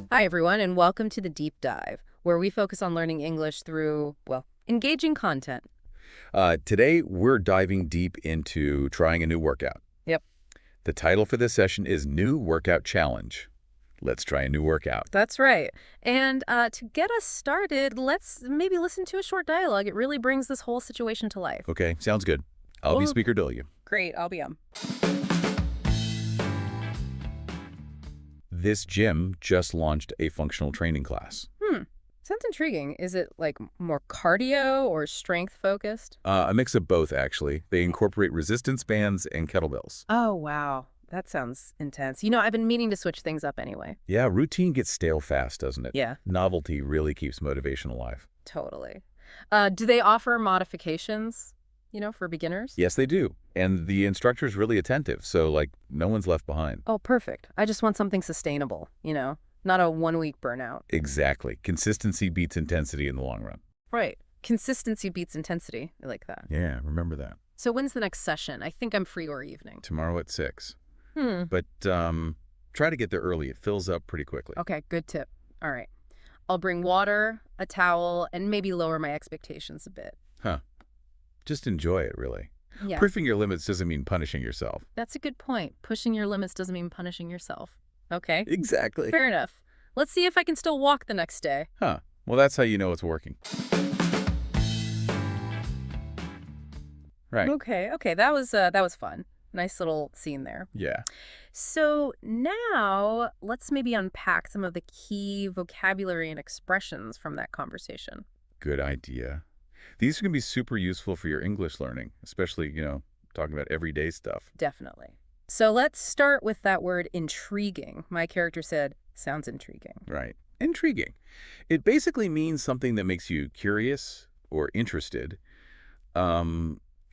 Hi, everyone, and welcome to the Deep Dive, where we focus on learning English through, well, engaging content. Today, we're diving deep into trying a new workout. Yep, The title for this session is New Workout Challenge. Let's try a new workout. that's right. And to get us started, let's maybe listen to a short dialogue. It really brings this whole situation to life. Okay, sounds good. I'll be Oh, speaker W. great. I'll be This gym just launched a functional training class. Sounds intriguing. Is it like more cardio or strength focused? A mix of both, actually. They incorporate resistance bands and kettlebells. Oh, wow. That sounds intense. I've been meaning to switch things up anyway. Yeah, routine gets stale fast, doesn't it? Yeah, Novelty really keeps motivation alive. totally. Do they offer modifications, for beginners? Yes, they do. And the instructor's really attentive, so, no one's left behind. Oh, perfect. I just want something sustainable, not a one-week burnout. Exactly. Consistency beats intensity in the long run. Right. Consistency beats intensity. I like that. Yeah, remember that. So when's the next session? I think I'm free or evening. Tomorrow at 6. Hmm. But try to get there early. It fills up pretty quickly. Okay, good tip. All right. I'll bring water, a towel, and maybe lower my expectations a bit. Huh. Just enjoy it, really. Yeah, Proofing your limits doesn't mean punishing yourself. that's a good point. Pushing your limits doesn't mean punishing yourself. Okay, Exactly. fair enough. Let's see if I can still walk the next day. Huh. Well, that's how you know it's working. Right. Okay, that was fun. Nice little scene there. Yeah. So now let's maybe unpack some of the key vocabulary and expressions from that conversation. Good idea. These can be super useful for your English learning, especially, talking about everyday stuff. Definitely. So let's start with that word intriguing. My character said, sounds intriguing. Right. Intriguing. It basically means something that makes you curious or interested.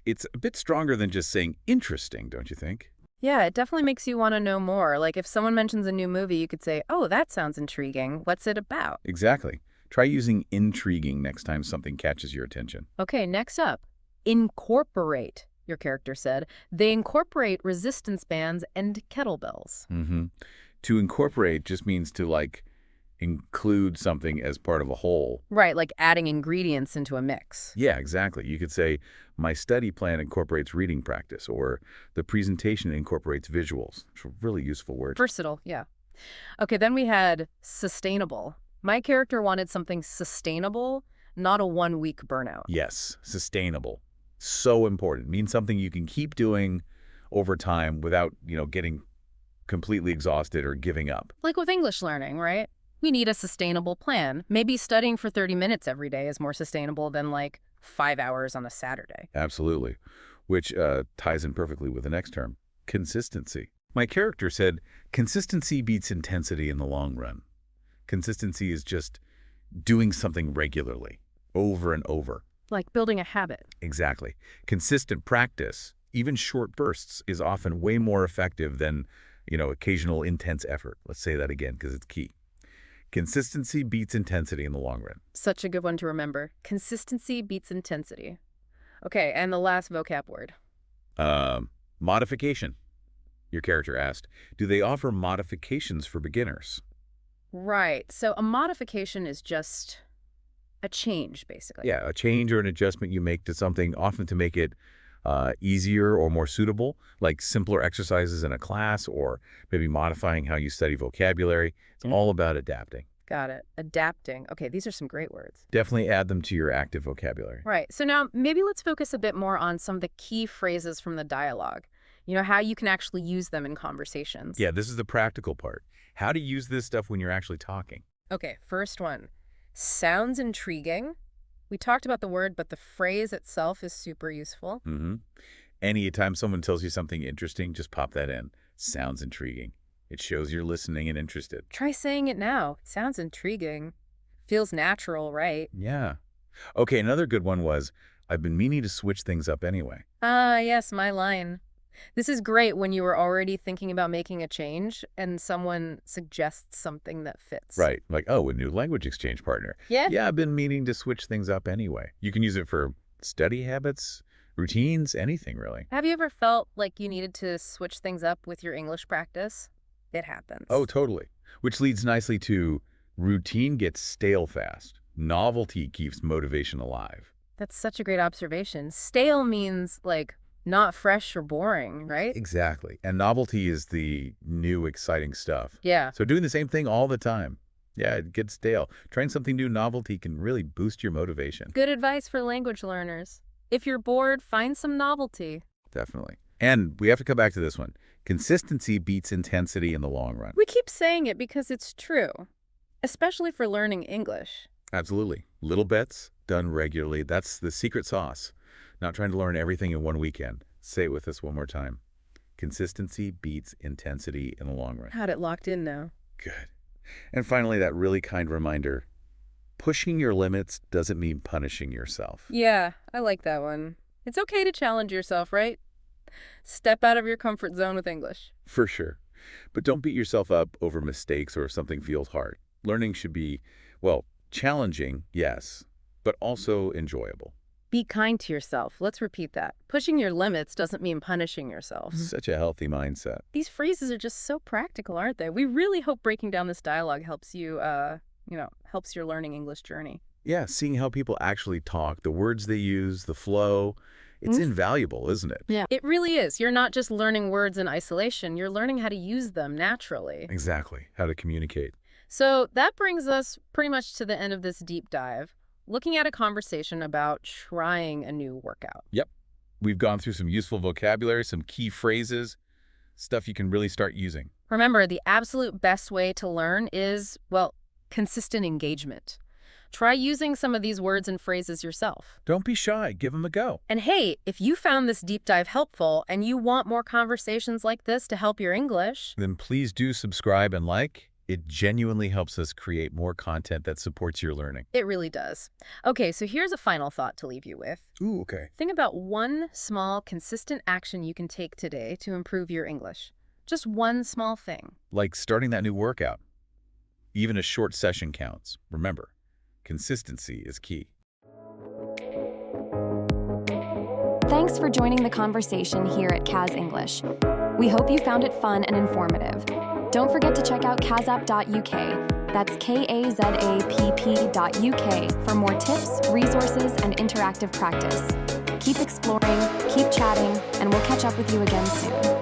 It's a bit stronger than just saying interesting, don't you think? Yeah, it definitely makes you want to know more. Like if someone mentions a new movie, you could say, oh, that sounds intriguing. What's it about? Exactly. Try using intriguing next time something catches your attention. Okay, next up, incorporate, your character said. They incorporate resistance bands and kettlebells. Mm-hmm. To incorporate just means to, include something as part of a whole. Right, like adding ingredients into a mix. Yeah, exactly. You could say, my study plan incorporates reading practice, or the presentation incorporates visuals. It's a really useful word. Versatile, yeah. Okay, then we had sustainable. My character wanted something sustainable, not a one-week burnout. Yes, sustainable. So important. Means something you can keep doing over time without, getting completely exhausted or giving up. Like with English learning, right? We need a sustainable plan. Maybe studying for 30 minutes every day is more sustainable than 5 hours on a Saturday. Absolutely. Which ties in perfectly with the next term, consistency. My character said, consistency beats intensity in the long run. Consistency is just doing something regularly, over and over. Like building a habit. Exactly. Consistent practice, even short bursts, is often way more effective than, occasional intense effort. Let's say that again because it's key. Consistency beats intensity in the long run. Such a good one to remember. Consistency beats intensity. Okay, and the last vocab word. Modification. Your character asked, do they offer modifications for beginners? Right, so a modification is just a change, basically. Yeah, a change or an adjustment you make to something, often to make it easier or more suitable, like simpler exercises in a class or maybe modifying how you study vocabulary. It's all about adapting. Got it. Adapting. Okay, these are some great words. Definitely add them to your active vocabulary. Right, so now maybe let's focus a bit more on some of the key phrases from the dialogue. How you can actually use them in conversations. Yeah, this is the practical part. How to use this stuff when you're actually talking. Okay, first one. Sounds intriguing. We talked about the word, but the phrase itself is super useful. Mm-hmm. Anytime someone tells you something interesting, just pop that in. Sounds intriguing. It shows you're listening and interested. Try saying it now. It sounds intriguing. Feels natural, right? Yeah. Okay, another good one was, I've been meaning to switch things up anyway. Ah, yes, my line. This is great when you were already thinking about making a change and someone suggests something that fits. Right. Like, oh, a new language exchange partner. Yeah? Yeah, I've been meaning to switch things up anyway. You can use it for study habits, routines, anything really. Have you ever felt like you needed to switch things up with your English practice? It happens. Oh, totally. Which leads nicely to routine gets stale fast. Novelty keeps motivation alive. That's such a great observation. Stale means, like, not fresh or boring, right? Exactly. And novelty is the new, exciting stuff. Yeah. So doing the same thing all the time, yeah, it gets stale. Trying something new, novelty, can really boost your motivation. Good advice for language learners. If you're bored, find some novelty. Definitely. And we have to come back to this one. Consistency beats intensity in the long run. We keep saying it because it's true, especially for learning English. Absolutely. Little bets done regularly. That's the secret sauce. Not trying to learn everything in one weekend. Say it with us one more time. Consistency beats intensity in the long run. Had it locked in now. Good. And finally, that really kind reminder. Pushing your limits doesn't mean punishing yourself. Yeah, I like that one. It's okay to challenge yourself, right? Step out of your comfort zone with English. For sure. But don't beat yourself up over mistakes or if something feels hard. Learning should be, well, challenging, yes, but also enjoyable. Be kind to yourself. Let's repeat that. Pushing your limits doesn't mean punishing yourself. Such a healthy mindset. These phrases are just so practical, aren't they? We really hope breaking down this dialogue helps you, helps your learning English journey. Yeah, seeing how people actually talk, the words they use, the flow, it's invaluable, isn't it? Yeah, it really is. You're not just learning words in isolation. You're learning how to use them naturally. Exactly. How to communicate. So that brings us pretty much to the end of this deep dive, looking at a conversation about trying a new workout. Yep. We've gone through some useful vocabulary, some key phrases, stuff you can really start using. Remember, the absolute best way to learn is, well, consistent engagement. Try using some of these words and phrases yourself. Don't be shy. Give them a go. And hey, if you found this deep dive helpful and you want more conversations like this to help your English, Then please do subscribe and like. It genuinely helps us create more content that supports your learning. it really does. Okay, so here's a final thought to leave you with. Ooh, okay. Think about one small, consistent action you can take today to improve your English. Just one small thing. Like starting that new workout. Even a short session counts. Remember, consistency is key. Thanks for joining the conversation here at Kaz English. We hope you found it fun and informative. Don't forget to check out kazapp.uk. That's kazapp.uk for more tips, resources, and interactive practice. Keep exploring, keep chatting, and we'll catch up with you again soon.